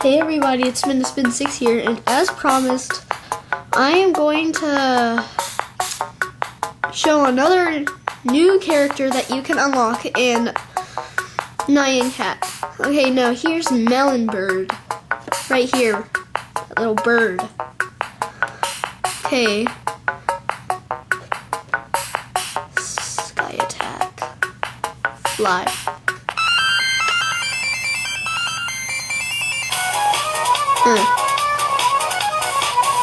Hey everybody, it's Spin 6 here, and as promised, I am going to show another new character that you can unlock in Nyan Cat. Okay, now here's Melon Bird. Right here. That little bird. Okay. Sky attack. Fly.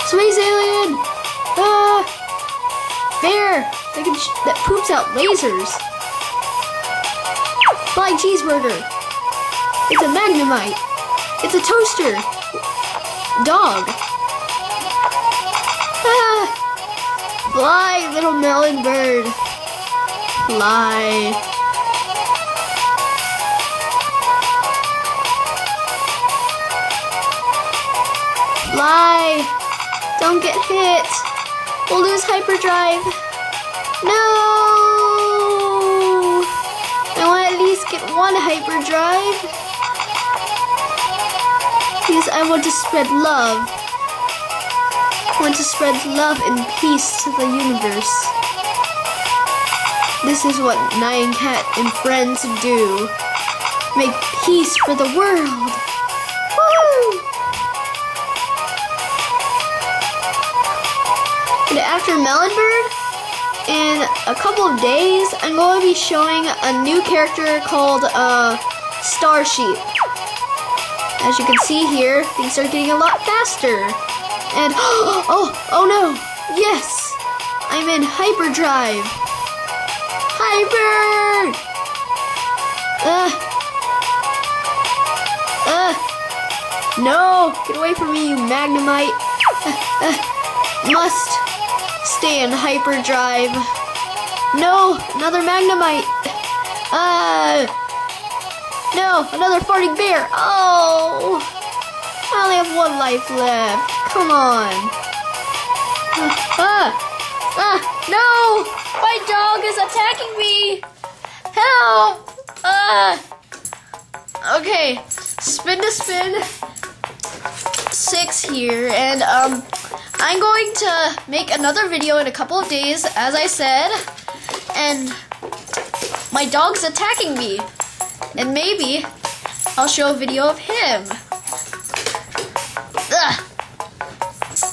Space alien! Ah! Bear! That poops out lasers! Flying cheeseburger! It's a magnemite! It's a toaster! Dog! Ah! Fly, little melon bird! Fly! Fly! Don't get hit! We'll lose hyperdrive! No! I want to at least get one hyperdrive! Because I want to spread love. I want to spread love and peace to the universe. This is what Nyan Cat and friends do. Make peace for the world! Woo! And after Melon Bird, in a couple of days, I'm going to be showing a new character called Starsheep. As you can see here, things are getting a lot faster. And oh no! Yes, I'm in hyperdrive. Hyper! No! Get away from me, you magnemite! Must stay in hyperdrive. No, another magnemite. No, another farting bear. Oh, I only have one life left. Come on. No, my dog is attacking me. Help. Okay, Spin 6 here, and I'm going to make another video in a couple of days, as I said, and my dog's attacking me, and maybe I'll show a video of him. Ugh.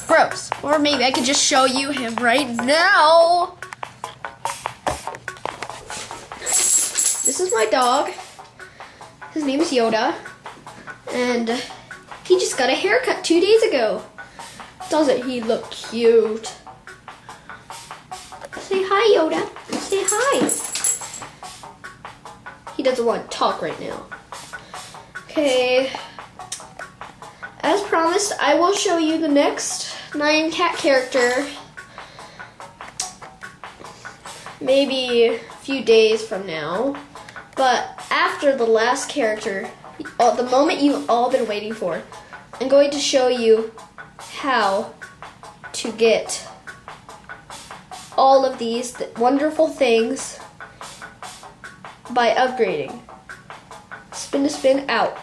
Gross. Or maybe I could just show you him right now. This is my dog. His name is Yoda, and he just got a haircut 2 days ago. Doesn't he look cute? Say hi, Yoda. Say hi. He doesn't want to talk right now. Okay. As promised, I will show you the next Nyan Cat character. Maybe a few days from now. But after the last character, the moment you've all been waiting for, I'm going to show you how to get all of these wonderful things by upgrading. Spin out.